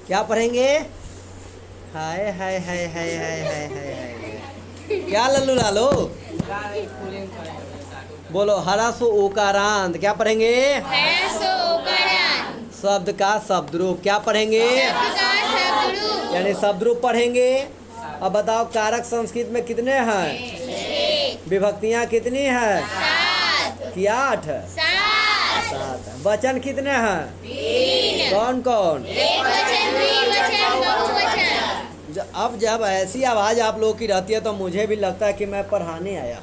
क्या पढ़ेंगे? हाय हाय हाय हाय हाय हाय हाय हाय। क्या लल्लू लालो? बोलो हरसु उकारांत। क्या पढ़ेंगे? शब्द का शब्द रूप। क्या पढ़ेंगे? यानी शब्द रूप पढ़ेंगे। अब बताओ कारक संस्कृत में कितने हैं? विभक्तियाँ कितनी हैं? कि 8? 7। वचन कितने हैं? कौन कौन? अब जब ऐसी आवाज़ आप लोगों की रहती है तो मुझे भी लगता है कि मैं पढ़ाने आया,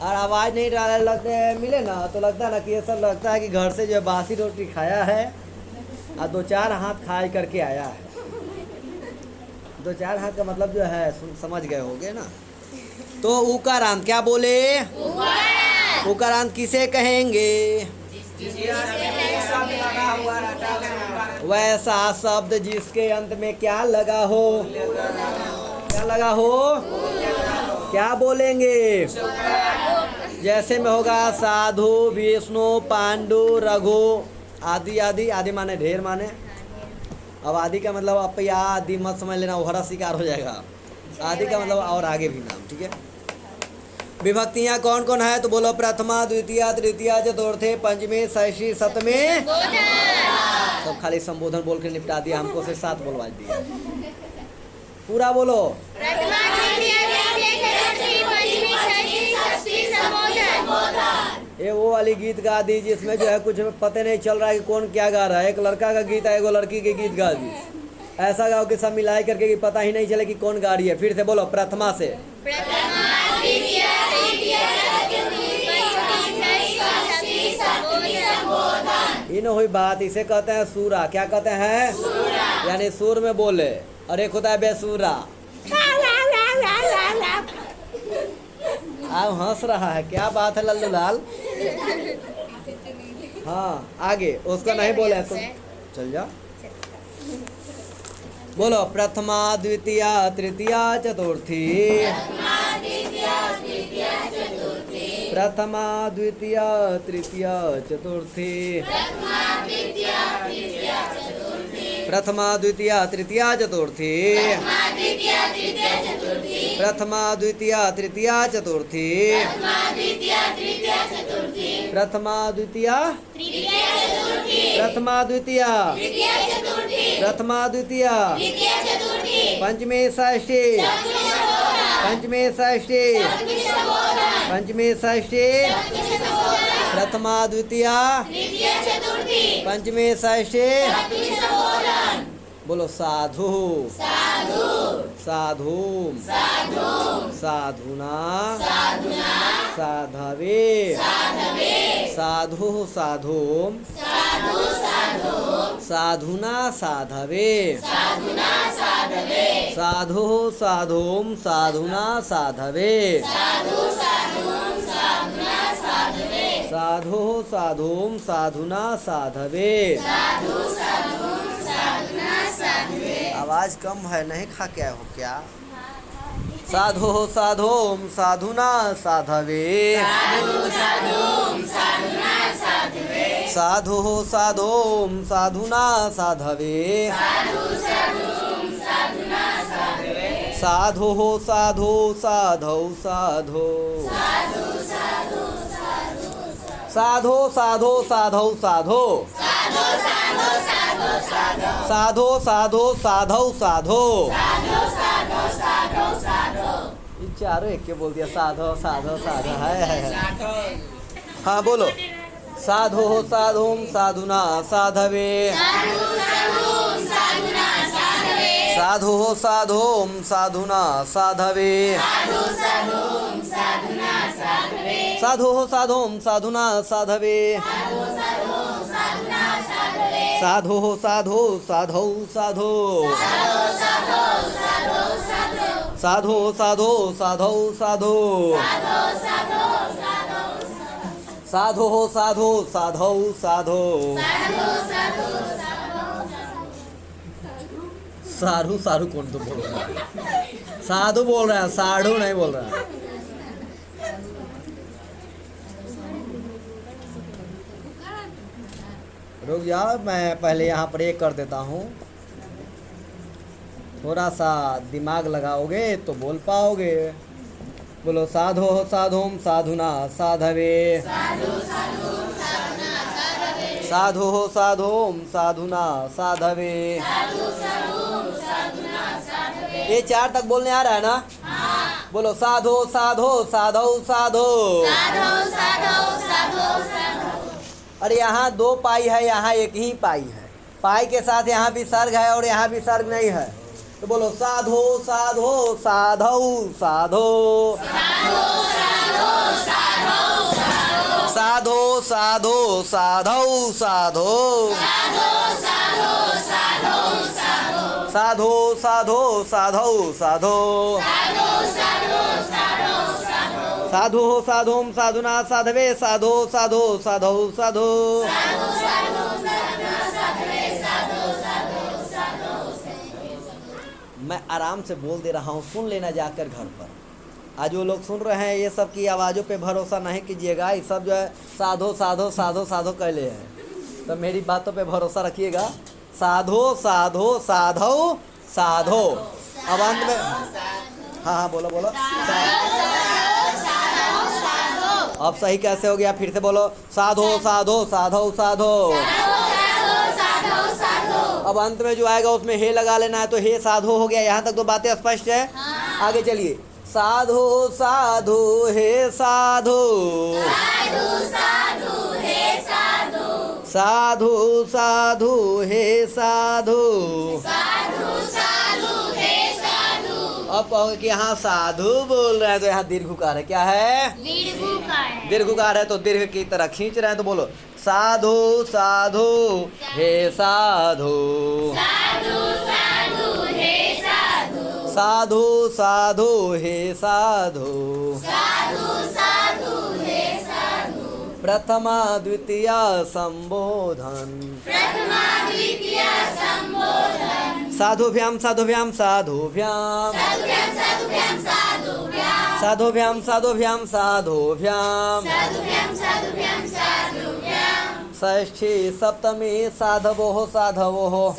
और आवाज़ नहीं लगते मिले ना तो लगता है ना कि ये सब लगता है कि घर से जो बासी रोटी खाया है और 2-4 हाथ खाए करके आया है। 2-4 हाथ का मतलब जो है समझ गए होगे ना। तो उकारांत क्या बोले? उकारांत किसे कहेंगे? वैसा शब्द जिसके अंत में क्या लगा हो? क्या लगा हो? क्या बोलेंगे? जैसे में होगा साधु, विष्णु, पांडु, रघु आदि आदि। आदि माने ढेर माने। अब आदि का मतलब आप या आदि मत समझ लेना, वो हरा शिकार हो जाएगा। आदि का मतलब और आगे भी नाम, ठीक है। विभक्तियाँ कौन कौन है तो बोलो प्रथमा, द्वितीय, तृतीय, चतुर्थी, पंचमी, षष्ठी, सप्तमी। सब खाली संबोधन बोल के निपटा दिया, हमको से 7 बोलवा दिया। पूरा बोलो। ये वो वाली गीत गा दी जिसमें जो है कुछ पता नहीं चल रहा है कि कौन क्या गा रहा है। एक लड़का का गीत है, एक लड़की के गीत गा दी। ऐसा गाओ कि सब मिलाई करके कि पता ही नहीं चले कि कौन गा रही है। फिर से बोलो प्रथमा से। इन हुई बात, इसे कहते हैं सूरा। क्या कहते हैं? यानी सुर में बोले। और एक होता है बेसूरा। आप हंस रहा है, क्या बात है लल्लू लाल? हाँ आगे उसको नहीं बोले तो चल जाओ। बोलो प्रथमा, द्वितीय, तृतीय, चतुर्थी। प्रथमा, द्वितीय, तृतीय, चतुर्थी। प्रथमा, द्वितीय, तृतीय, चतुर्थी। प्रथमा, द्वितीय, तृतीय, चतुर्थी। प्रथमा, द्वितीय, प्रथमा, द्वितीय, प्रथमा, द्वितीय, पंचमी, षष्ठी, पंचमी, षष्ठी, पंचमी, षष्ठी। प्रथमा, द्वितीय, पंचमी, षष्ठी। बोलो साधु, साधु, साधुना, साधवे, साधु, साधु, साधुना, साधवे, साधु, साधुम, साधुना, साधवे, साधु, साधुम, साधुना, साधवे। आवाज कम है, नहीं खा क्या हो क्या? साधु, साधुम, साधुना, साधवे। साधु, साधुम, साधुना, साधवे। साधु, साधु, साधौ, साधो। साधो, साधो, साधौ, साधो। साधो, साधो, साधौ, साधो। ये चारों एक के बोल दिया। साधो, साधो, साधो है। हाँ बोलो। साधो, साधुम, साधुना, साधवे। साधु, साधुम, साधुना, साधवे। साधु, साधुम, साधुना, साधवे। साधु, साधु, साधौ, साधो। साधु, साधु, साधौ, साधो। साधु, साधु, साधौ, साधो। साधु, साधु कौन तो बोल रहा है? साधु बोल रहा है, साधु नहीं बोल रहा है। रुक जाओ, मैं पहले यहाँ पर एक कर देता हूँ। थोड़ा सा दिमाग लगाओगे तो बोल पाओगे। बोलो साधो साधुम साधुना साधवे, साधो साधुम साधुना साधवे। ये 4 तक बोलने आ रहा है ना? बोलो साधो साधो साधो साधो। अरे यहाँ 2 पाई है, यहाँ एक ही पाई है। पाई के साथ यहाँ भी सर्ग है और यहाँ भी सर्ग नहीं है। तो बोलो साधो साधो साधो साधो, साधो साधो साधो साधो, साधो साधो साधो साधो, साधु साधुम साधुना साधवे, साधो साधो साधो साधो। मैं आराम से बोल दे रहा हूँ, सुन लेना जाकर घर पर। आज वो लोग सुन रहे हैं, ये सब की आवाज़ों पे भरोसा नहीं कीजिएगा। ये सब जो है साधो साधो साधो साधो कहले हैं, तो मेरी बातों पे भरोसा रखिएगा। साधो साधो साधो साधो। अब अंत में हाँ बोलो बोलो। अब सही कैसे हो गया? फिर से बोलो साधो साधो साधो साधो। अब अंत में जो आएगा उसमें हे लगा लेना है, तो हे साधो हो गया। यहाँ तक तो बातें स्पष्ट है। आगे चलिए। साधो साधो हे साधो, साधु साधु हे साधु। अब कहोगे कि यहाँ साधु बोल रहे हैं तो यहाँ दीर्घकार है। क्या है? दीर्घकार है, तो दीर्घ की तरह खींच रहे हैं। तो बोलो साधु साधु हे साधु, साधु साधु हे साधु, प्रथमा द्वितीया संबोधन, साधुभ्याम साधुभ्याम साधुभ्याम, साधुभ्याम साधुभ्याम साधुभ्याम, षष्ठी सप्तमी साधवोः साधवोः,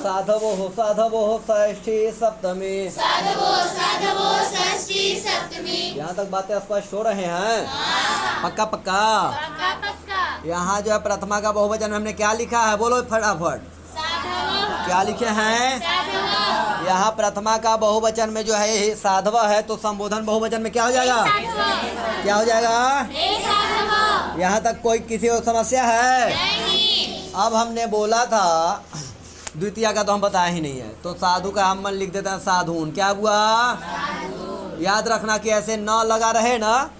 साधवोः साधवोः षष्ठी सप्तमी। यहाँ तक बातें स्पष्ट हो रहे हैं? पक्का पक्का। यहाँ जो है प्रथमा का बहुवचन में हमने क्या लिखा है? बोलो फटाफट। क्या लिखे हैं? यहाँ प्रथमा का बहुवचन में जो है साधव है, तो संबोधन बहुवचन में क्या हो जाएगा? क्या हो जाएगा? यहाँ तक कोई किसी को समस्या है? अब हमने बोला था द्वितीय का तो हम बताया ही नहीं है, तो साधु का हम लिख देते हैं साधुन। क्या हुआ? याद रखना कि ऐसे न लगा रहे ना,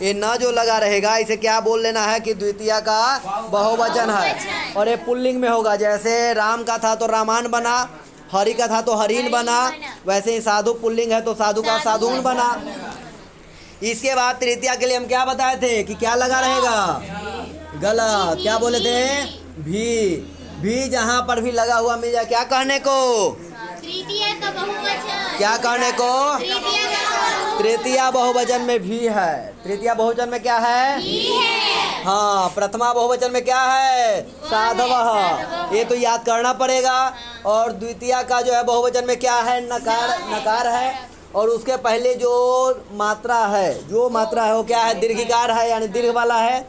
ये न जो लगा रहेगा इसे क्या बोल लेना है कि द्वितीय का बहुवचन है, और ये पुल्लिंग में होगा। जैसे राम का था तो रामान बना, हरि का था तो हरीन बना, वैसे ही साधु पुल्लिंग है तो साधु का साधुन बना। इसके बाद तृतीया के लिए हम क्या बताए थे कि क्या लगा रहेगा? गलत। क्या बोले थे? भी। भी जहाँ पर भी लगा हुआ मिल जाए, क्या कहने को? तृतीया का बहुवचन। क्या कहने को? तृतीया बहुवचन में भी है। तृतीया बहुवचन में क्या है? हाँ। प्रथमा बहुवचन में क्या है? साधवः। ये तो याद करना पड़ेगा। और द्वितीया का जो है बहुवचन में क्या है? नकार। नकार है, और उसके पहले जो मात्रा है, वो क्या है? दीर्घिकार है, यानी दीर्घ वाला है।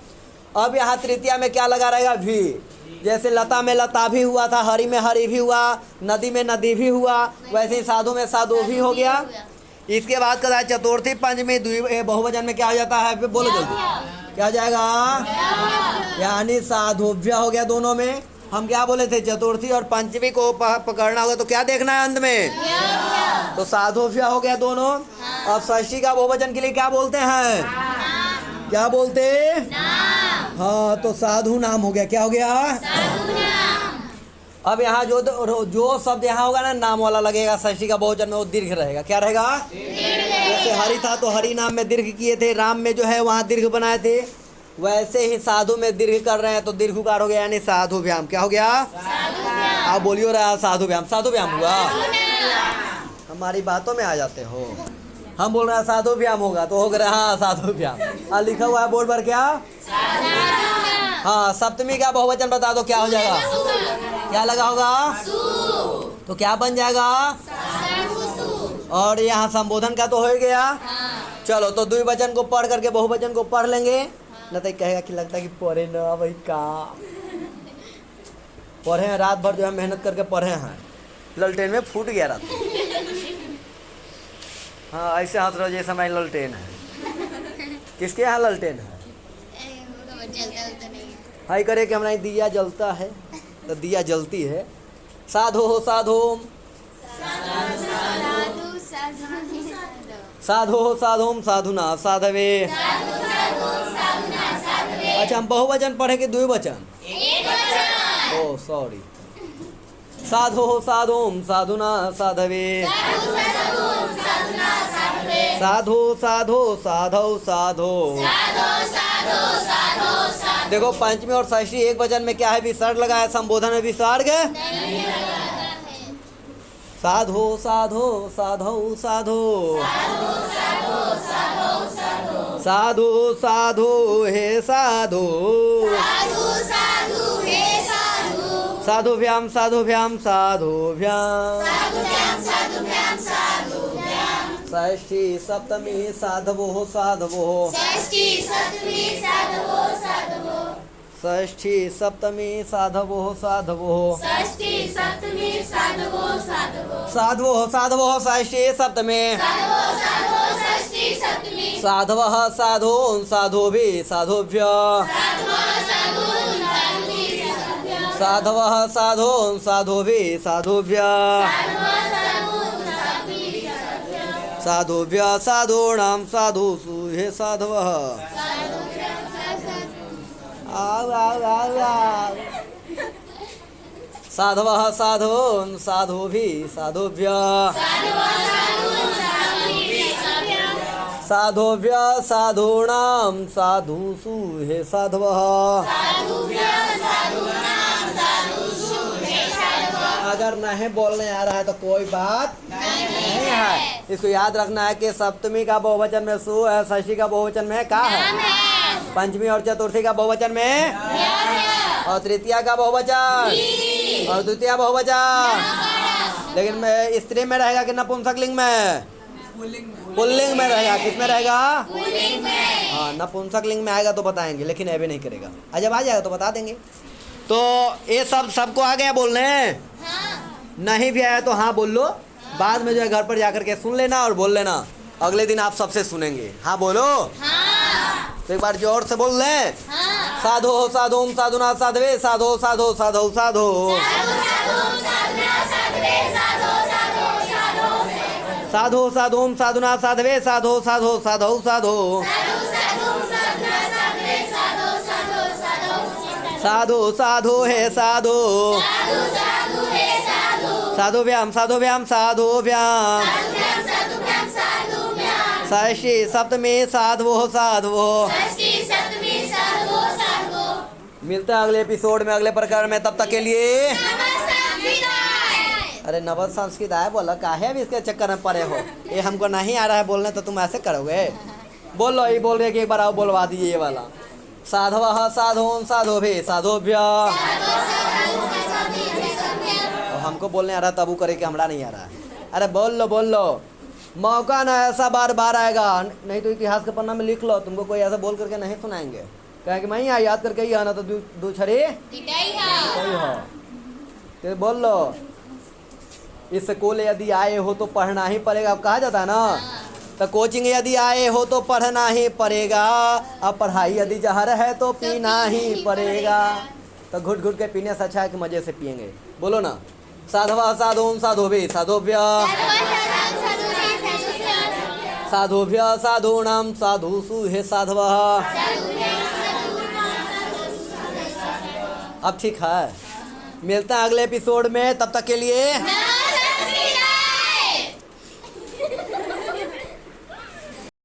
अब यहाँ तृतीया में क्या लगा रहेगा? भी। जैसे लता में लता भी हुआ था, हरि में हरि भी हुआ, नदी में नदी भी हुआ, वैसे ही साधु में साधु भी हो गया। इसके बाद कदा चतुर्थी पंचमी बहुवचन में क्या हो जाता है? बोलो जल्दी। क्या हो जाएगा? यानी साधुभ्य हो गया दोनों में। हम क्या बोले थे? चतुर्थी और पंचमी को पकड़ना होगा तो क्या देखना है अंत में? तो साधुभ्य हो गया दोनों। अब षष्ठी का बहुवचन के लिए क्या बोलते हैं? क्या बोलते? हाँ, तो साधु नाम हो गया। क्या हो गया? अब यहाँ जो शब्द यहाँ होगा ना, नाम वाला लगेगा। षष्ठी का बहुवचन में वो दीर्घ रहेगा। क्या रहेगा? जैसे हरि था तो हरि नाम में दीर्घ किए थे, राम में जो है वहाँ दीर्घ बनाए थे, वैसे ही साधु में दीर्घ कर रहे हैं तो दीर्घकार हो गया, यानी साधुभ्याम। क्या हो गया? आप बोलियो रहा साधुभ्याम। साधुभ्याम हुआ। हमारी बातों में आ जाते हो। हम बोल रहे हैं साधुभ्याम होगा तो हो गया हाँ साधुभ्याम। लिखा हुआ है बोर्ड पर क्या? हाँ, सप्तमी का बहुवचन बता दो क्या हो जाएगा? क्या लगा होगा? तो क्या बन जाएगा? और यहाँ संबोधन का तो हो ही गया। चलो तो द्विवचन को पढ़ करके बहुवचन को पढ़ लेंगे। न तो कहेगा कि लगता है कि पढ़े ना भाई, का पढ़े हैं रात भर, जो है मेहनत करके पढ़े हैं, ललटेन में फूट गया रात। हाँ, ऐसे हंस रहो जैसे मैं ललटेन है। किसके यहाँ ललटेन है? हाई करे कि हमारा दिया जलता है, तो दिया जलती है। साधो साधो साधो साधोम साधुना साधवे। अच्छा, हम बहुवचन पढ़े कि द्विवचन? ओ सॉरी। साधो साधोम साधुना साधवे। साधो साधो साधो साधो। देखो पंचमी और षष्ठी एक वचन में क्या है? विसर्ग लगा है। संबोधन में विसर्ग। साधो साधो साधो साधो साधो साधो हे साधो। साधुभ्याम साधुभ्याम साधुभ्याम। षष्ठी सप्तमी साधवो साधवो। षष्ठी सप्तमी साधवो साधवो। साधवो साधवो षष्ठी सप्तमी। साधवः साधून् साधुभिः साधुभ्यः। साधवः साधून् साधुभिः साधुभ्यः। साधुभ्यः साधूनां साधुषु हे साधवः। आओ आओ आओ आओ। साधवः साधून् साधुभिः साधुभ्यः। साधुभ्यः साधूनां साधुषु हे साधवः। अगर नहीं बोलने आ रहा है तो कोई बात नहीं है। इसको याद रखना है कि सप्तमी का बहुवचन में सु है, षष्ठी का बहुवचन में का है? पंचमी और चतुर्थी का बहुवचन में, और तृतीया का बहुवचन, और द्वितीय बहुवचन। लेकिन में स्त्री में रहेगा कि नपुंसकलिंग में? पुल्लिंग में रहेगा। किस में रहेगा? हाँ, नपुंसकलिंग में आएगा तो बताएंगे, लेकिन अभी नहीं करेगा। जब आ जाएगा तो बता देंगे। तो ये सबको आ गया बोलने? नहीं भी आया तो हाँ बोल लो। बाद में जो है घर पर जाकर के सुन लेना और बोल लेना। अगले दिन आप सबसे सुनेंगे। हाँ बोलो। तो एक बार जोर से बोल लें। साधो साधोम साधुना साधवे। साधो साधो साधो साधो। साधो साधोम साधुना साधवे। साधो साधो साधो साधो। साधो साधो हे साधो। साधुभ्याम साधुभ्याम साधुभ्याम। षष्ठी सप्तमी साधवो साधवो। मिलता है अगले एपिसोड में, अगले प्रकरण में। तब तक के लिए अरे नवद संस्कृत आया बोला, काहे अभी इसके चक्कर में पड़े हो? ये हमको नहीं आ रहा है बोलने तो तुम ऐसे करोगे? बोल लो, ये बोल रहे कि एक बार आओ बोलवा दीजिए ये वाला। साधवः साधून् साधुभिः साधुभ्यः। हमको बोलने आ रहा तब वो करे कि हमरा नहीं आ रहा है। अरे बोल लो। मौका ना ऐसा बार बार आएगा, नहीं तो इतिहास के पन्ना में लिख लो। तुमको कोई ऐसा बोल करके नहीं सुनाएंगे। कहे कि मैं ही याद करके ही आना तो दो छड़ी हो। तो बोल लो, इस स्कूल यदि आए हो तो पढ़ना ही पड़ेगा। अब कहा जाता है ना, तो कोचिंग यदि आए हो तो पढ़ना ही पड़ेगा। अब पढ़ाई यदि जहर है तो पीना ही पड़ेगा। तो घुट घुट के पीने से अच्छा है कि मजे से पियेंगे। बोलो ना। साधवः साधून् साधुभिः साधुभ्यः। साधुभ्यः साधूनां साधुषु हे साधवः। अब ठीक है, मिलते हैं अगले एपिसोड में। तब तक के लिए